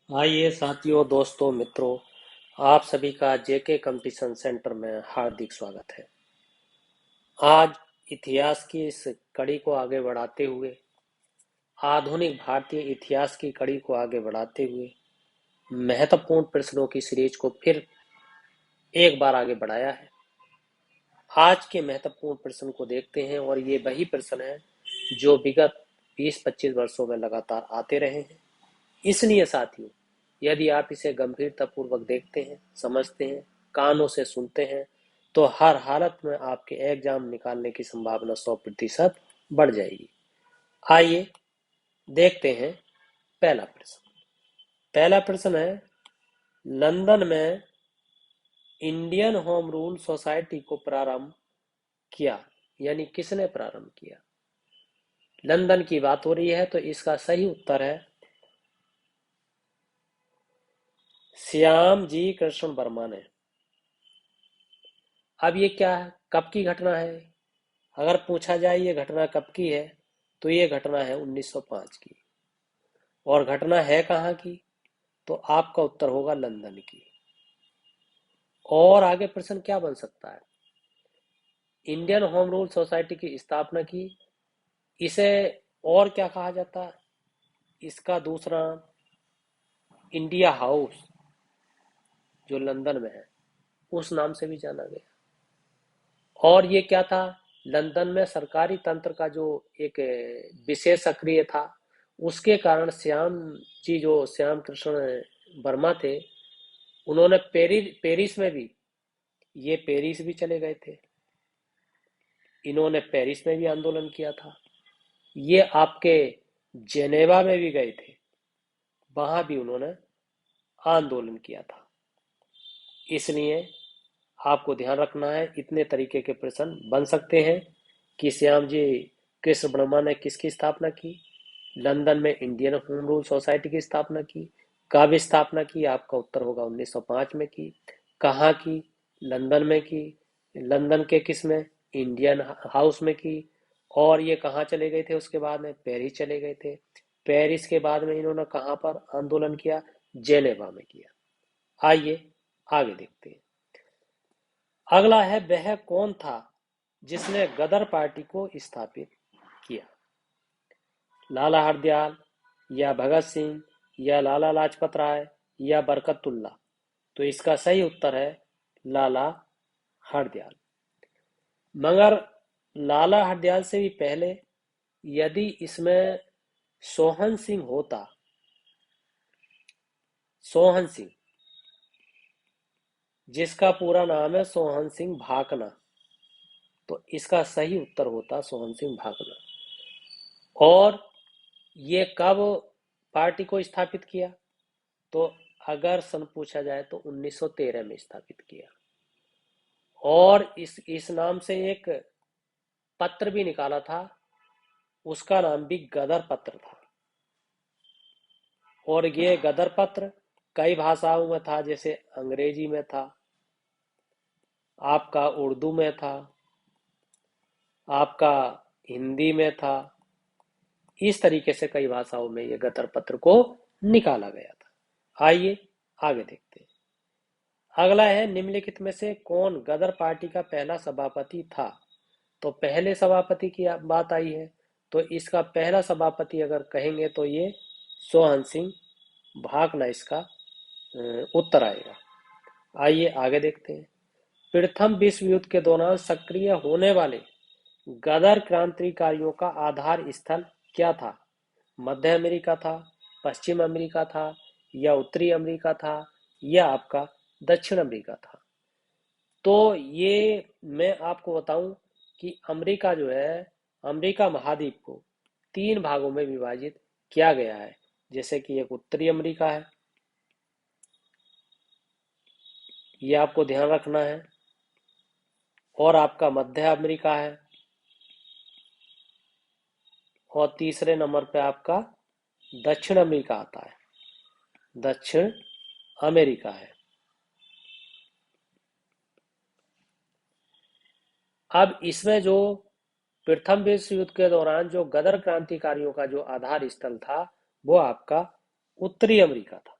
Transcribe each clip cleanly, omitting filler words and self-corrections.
आइए साथियों, दोस्तों, मित्रों, आप सभी का जेके कंपटीशन सेंटर में हार्दिक स्वागत है। आज इतिहास की इस कड़ी को आगे बढ़ाते हुए, आधुनिक भारतीय इतिहास की कड़ी को आगे बढ़ाते हुए, महत्वपूर्ण प्रश्नों की सीरीज को फिर एक बार आगे बढ़ाया है। आज के महत्वपूर्ण प्रश्न को देखते हैं और ये वही प्रश्न है जो विगत 20-25 वर्षों में लगातार आते रहे हैं। इसलिए साथियों, यदि आप इसे गंभीरतापूर्वक देखते हैं, समझते हैं, कानों से सुनते हैं, तो हर हालत में आपके एग्जाम निकालने की संभावना 100% बढ़ जाएगी। आइए देखते हैं पहला प्रश्न। पहला प्रश्न है, लंदन में इंडियन होम रूल सोसाइटी को प्रारंभ किया, यानी किसने प्रारंभ किया? लंदन की बात हो रही है, तो इसका सही उत्तर है श्याम जी कृष्ण वर्मा ने। अब ये क्या है, कब की घटना है? अगर पूछा जाए ये घटना कब की है, तो ये घटना है 1905 की। और घटना है कहाँ की? तो आपका उत्तर होगा लंदन की। और आगे प्रश्न क्या बन सकता है? इंडियन होम रूल सोसाइटी की स्थापना की, इसे और क्या कहा जाता है? इसका दूसरा इंडिया हाउस, जो लंदन में है, उस नाम से भी जाना गया। और ये क्या था? लंदन में सरकारी तंत्र का जो एक विशेष सक्रिय था, उसके कारण श्याम जी, जो श्याम कृष्ण वर्मा थे, उन्होंने पेरिस में भी, ये पेरिस भी चले गए थे, इन्होंने पेरिस में भी आंदोलन किया था। ये आपके जेनेवा में भी गए थे, वहां भी उन्होंने आंदोलन किया था। इसलिए आपको ध्यान रखना है, इतने तरीके के प्रश्न बन सकते हैं कि श्याम जी कृष्ण वर्मा ने किसकी स्थापना की, लंदन में इंडियन होम रूल सोसाइटी की स्थापना की, कब स्थापना की? आपका उत्तर होगा 1905 में की। कहाँ की? लंदन में की। लंदन के किस में? इंडियन हाउस में की। और ये कहाँ चले गए थे? उसके बाद में पेरिस चले गए थे। पेरिस के बाद में इन्होंने कहाँ पर आंदोलन किया? जेनेवा में किया। आइए आगे देखते हैं। अगला है, वह कौन था जिसने गदर पार्टी को स्थापित किया? लाला हरदयाल, या भगत सिंह, या लाला लाजपत राय, या बरकतुल्ला? तो इसका सही उत्तर है लाला हरदयाल। मगर लाला हरदयाल से भी पहले, यदि इसमें सोहन सिंह होता, सोहन सिंह, जिसका पूरा नाम है सोहन सिंह भाकना, तो इसका सही उत्तर होता सोहन सिंह भाकना। और ये कब पार्टी को स्थापित किया? तो अगर सन पूछा जाए तो 1913 में स्थापित किया। और इस नाम से एक पत्र भी निकाला था, उसका नाम भी गदर पत्र था। और ये गदर पत्र कई भाषाओं में था, जैसे अंग्रेजी में था, आपका उर्दू में था, आपका हिंदी में था। इस तरीके से कई भाषाओं में ये गदर पत्र को निकाला गया था। आइए आगे देखते हैं। अगला है, निम्नलिखित में से कौन गदर पार्टी का पहला सभापति था? तो पहले सभापति की बात आई है, तो इसका पहला सभापति अगर कहेंगे तो ये सोहन सिंह भाकना इसका उत्तर आएगा। आइए आगे देखते हैं। प्रथम विश्व युद्ध के दौरान सक्रिय होने वाले गदर क्रांतिकारियों का आधार स्थल क्या था? मध्य अमेरिका था, पश्चिम अमेरिका था, या उत्तरी अमेरिका था, या आपका दक्षिण अमेरिका था? तो ये मैं आपको बताऊं कि अमेरिका जो है, अमेरिका महाद्वीप को 3 भागों में विभाजित किया गया है। जैसे कि एक उत्तरी अमेरिका है, ये आपको ध्यान रखना है। और आपका मध्य अमेरिका है। और तीसरे नंबर पे आपका दक्षिण अमेरिका आता है, दक्षिण अमेरिका है। अब इसमें जो प्रथम विश्व युद्ध के दौरान जो गदर क्रांतिकारियों का जो आधार स्थल था, वो आपका उत्तरी अमेरिका था।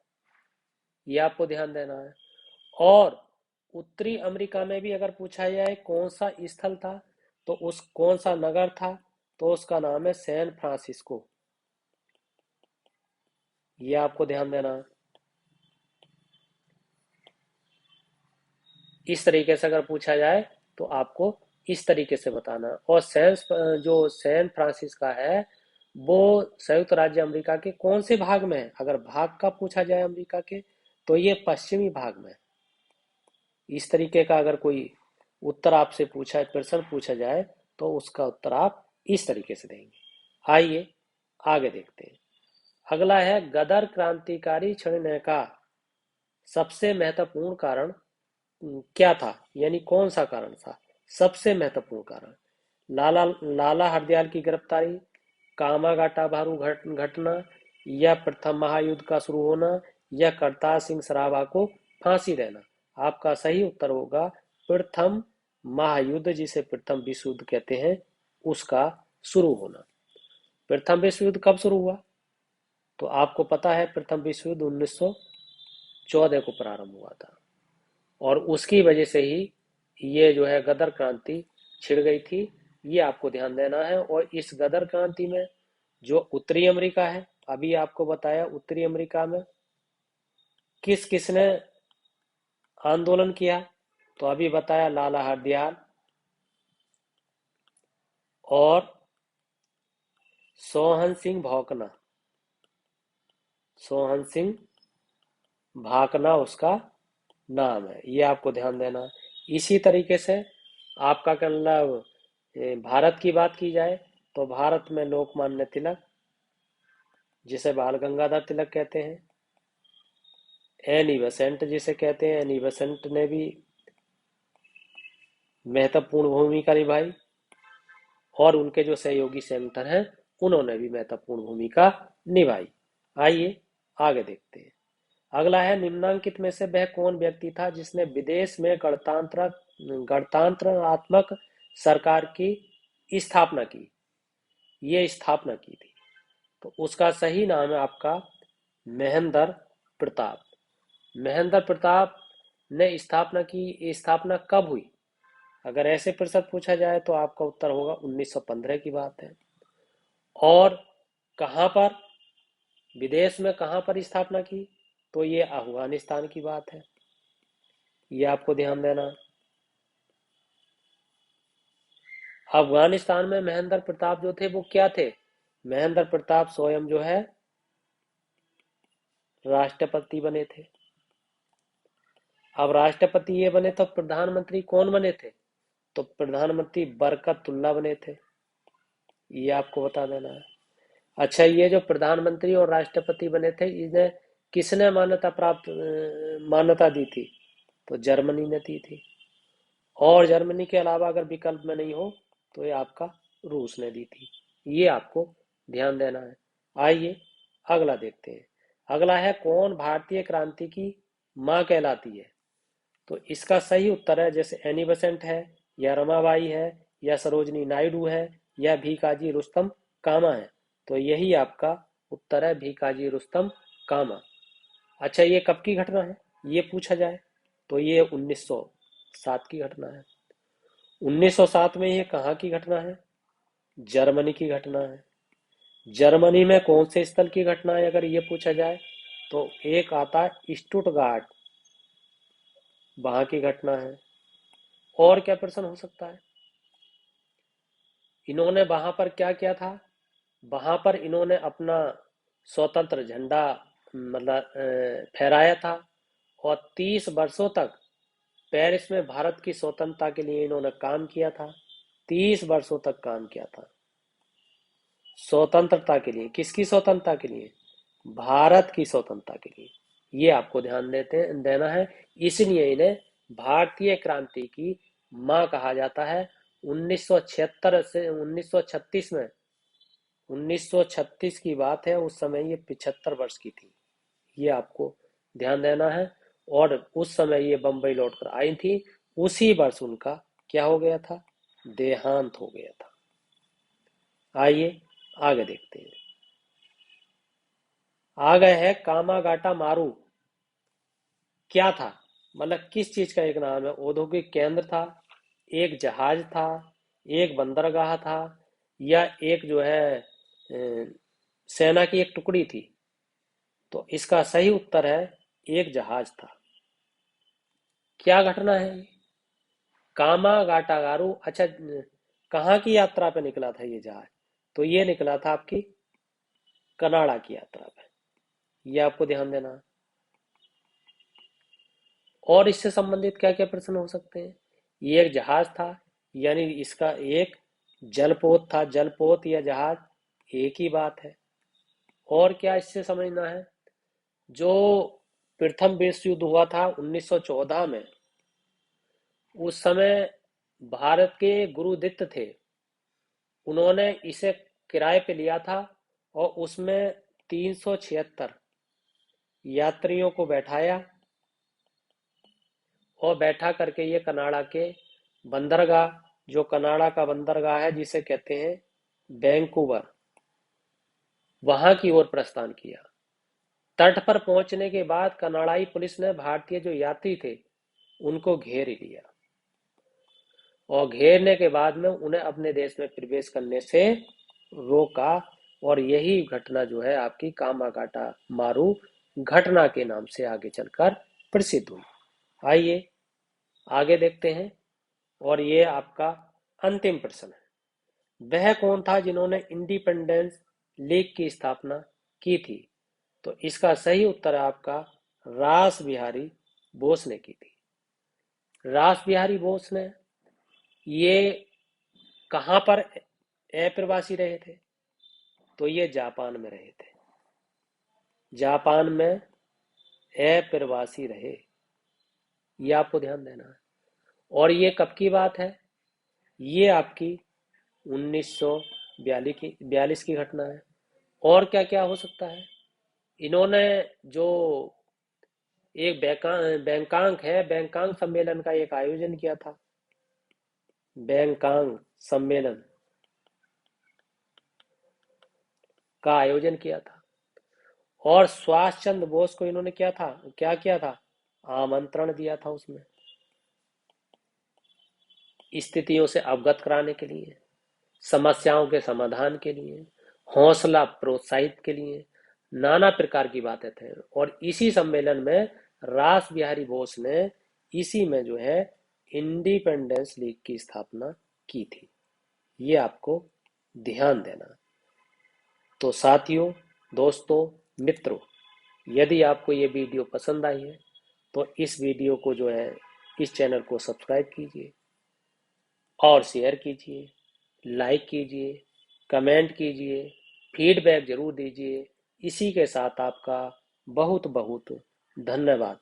ये आपको ध्यान देना है। और उत्तरी अमेरिका में भी अगर पूछा जाए कौन सा स्थल था, तो उस कौन सा नगर था, तो उसका नाम है सैन फ्रांसिस्को। ये आपको ध्यान देना है। इस तरीके से अगर पूछा जाए तो आपको इस तरीके से बताना है। और जो सैन फ्रांसिस्का है वो संयुक्त राज्य अमेरिका के कौन से भाग में है, अगर भाग का पूछा जाए अमेरिका के, तो ये पश्चिमी भाग में है। इस तरीके का अगर कोई उत्तर आपसे प्रश्न पूछा जाए तो उसका उत्तर आप इस तरीके से देंगे। आइए आगे देखते हैं। अगला है गदर क्रांतिकारी छिड़ने का सबसे महत्वपूर्ण कारण क्या था, यानी कौन सा कारण था सबसे महत्वपूर्ण कारण। लाला लाला हरदयाल की गिरफ्तारी, कामागाटा बारू घटना, या प्रथम महायुद्ध का शुरू होना, या करतार सिंह सराभा को फांसी देना। आपका सही उत्तर होगा प्रथम महायुद्ध, जिसे प्रथम विश्व युद्ध कहते हैं, उसका शुरू होना। प्रथम विश्व युद्ध कब शुरू हुआ, तो आपको पता है प्रथम विश्व युद्ध 1914 को प्रारंभ हुआ था। और उसकी वजह से ही ये जो है गदर क्रांति छिड़ गई थी। ये आपको ध्यान देना है। और इस गदर क्रांति में जो उत्तरी अमेरिका है, अभी आपको बताया उत्तरी अमेरिका में किस किसने आंदोलन किया, तो अभी बताया लाला हरदयाल और सोहन सिंह भौकना। सोहन सिंह भाकना उसका नाम है, ये आपको ध्यान देना। इसी तरीके से आपका मतलब भारत की बात की जाए तो भारत में लोकमान्य तिलक, जिसे बाल गंगाधर तिलक कहते हैं, एनी बेसेंट जिसे कहते हैं, एनी बेसेंट ने भी महत्वपूर्ण भूमिका निभाई। और उनके जो सहयोगी सेनेटर हैं उन्होंने भी महत्वपूर्ण भूमिका निभाई। आइए आगे देखते हैं। अगला है निम्नांकित में से वह कौन व्यक्ति था जिसने विदेश में गणतंत्रात्मक सरकार की स्थापना की, ये स्थापना की थी। तो उसका सही नाम है आपका महेंद्र प्रताप। महेंद्र प्रताप ने स्थापना की, स्थापना कब हुई, अगर ऐसे प्रश्न पूछा जाए तो आपका उत्तर होगा 1915 की बात है। और कहां पर, विदेश में कहां पर स्थापना की, तो ये अफगानिस्तान की बात है। ये आपको ध्यान देना। अफगानिस्तान में महेंद्र प्रताप जो थे वो क्या थे, महेंद्र प्रताप स्वयं जो है राष्ट्रपति बने थे। अब राष्ट्रपति ये बने तो प्रधानमंत्री कौन बने थे, तो प्रधानमंत्री बरकतुल्ला बने थे। ये आपको बता देना है। अच्छा, ये जो प्रधानमंत्री और राष्ट्रपति बने थे इन्हें किसने मान्यता दी थी, तो जर्मनी ने दी थी। और जर्मनी के अलावा अगर विकल्प में नहीं हो तो ये आपका रूस ने दी थी। ये आपको ध्यान देना है। आइए अगला देखते हैं। अगला है कौन भारतीय क्रांति की मां कहलाती है, तो इसका सही उत्तर है जैसे एनी बेसेंट है, या रमाबाई है, या सरोजनी नायडू है, या भीकाजी रुस्तम कामा है। तो यही आपका उत्तर है भीकाजी रुस्तम कामा। अच्छा, ये कब की घटना है, ये पूछा जाए तो ये 1907 की घटना है। 1907 में ये कहाँ की घटना है, जर्मनी की घटना है। जर्मनी में कौन से स्थल की घटना है अगर ये पूछा जाए, तो एक आता है स्टुटगार्ट, वहां की घटना है। और क्या प्रश्न हो सकता है, इन्होंने वहां पर क्या किया था, वहां पर इन्होंने अपना स्वतंत्र झंडा मतलब फहराया था। और 30 वर्षों तक पेरिस में भारत की स्वतंत्रता के लिए इन्होंने काम किया था। 30 वर्षों तक काम किया था स्वतंत्रता के लिए। किसकी स्वतंत्रता के लिए, भारत की स्वतंत्रता के लिए। ये आपको ध्यान देना है। इसलिए इन्हें भारतीय क्रांति की मां कहा जाता है। 1976 से 1936 में, 1936 की बात है, उस समय ये 75 वर्ष की थी। ये आपको ध्यान देना है। और उस समय ये बंबई लौटकर आई थी। उसी वर्ष उनका क्या हो गया था, देहांत हो गया था। आइए आगे देखते हैं। आ गए हैं कामागाटा मारू। क्या था, मतलब किस चीज का एक नाम है? औद्योगिक केंद्र था, एक जहाज था, एक बंदरगाह था, या एक जो है सेना की एक टुकड़ी थी? तो इसका सही उत्तर है एक जहाज था। क्या घटना है ये? कामागाटागारू, अच्छा, कहाँ की यात्रा पे निकला था ये जहाज? तो ये निकला था आपकी कनाडा की यात्रा पे। ये आपको ध्यान देना है। और इससे संबंधित क्या क्या प्रश्न हो सकते हैं? ये एक जहाज था, यानी इसका एक जलपोत था। जलपोत या जहाज एक ही बात है। और क्या इससे समझना है? जो प्रथम विश्व युद्ध हुआ था 1914 में, उस समय भारत के गुरुदत्त थे, उन्होंने इसे किराए पे लिया था, और उसमें 376 यात्रियों को बैठाया, और बैठा करके ये कनाडा के बंदरगाह, जो कनाडा का बंदरगाह है जिसे कहते हैं वैंकूवर, वहां की ओर प्रस्थान किया। तट पर पहुंचने के बाद कनाडाई पुलिस ने भारतीय जो यात्री थे उनको घेर लिया, और घेरने के बाद में उन्हें अपने देश में प्रवेश करने से रोका। और यही घटना जो है आपकी कामागाटा मारू घटना के नाम से आगे चलकर प्रसिद्ध हुई। आइए आगे देखते हैं। और ये आपका अंतिम प्रश्न है, वह कौन था जिन्होंने इंडिपेंडेंस लीग की स्थापना की थी? तो इसका सही उत्तर है आपका रास बिहारी बोस ने की थी। रास बिहारी बोस ने ये कहां पर अप्रवासी रहे थे? तो ये जापान में रहे थे। जापान में अप्रवासी रहे, ये आपको ध्यान देना है। और ये कब की बात है? ये आपकी 1942 की घटना है। और क्या क्या हो सकता है? इन्होंने जो एक बैंकांग है, बैंकांग सम्मेलन का एक आयोजन किया था। बैंकांग सम्मेलन का आयोजन किया था। और सुभाष चंद्र बोस को इन्होंने क्या किया था? आमंत्रण दिया था उसमें, स्थितियों से अवगत कराने के लिए, समस्याओं के समाधान के लिए, हौसला प्रोत्साहित के लिए, नाना प्रकार की बातें थे। और इसी सम्मेलन में रास बिहारी बोस ने इसी में जो है इंडिपेंडेंस लीग की स्थापना की थी। ये आपको ध्यान देना। तो साथियों, दोस्तों, मित्रों, यदि आपको ये वीडियो पसंद आई है तो इस वीडियो को जो है, इस चैनल को सब्सक्राइब कीजिए और शेयर कीजिए, लाइक कीजिए, कमेंट कीजिए, फीडबैक जरूर दीजिए। इसी के साथ आपका बहुत बहुत धन्यवाद।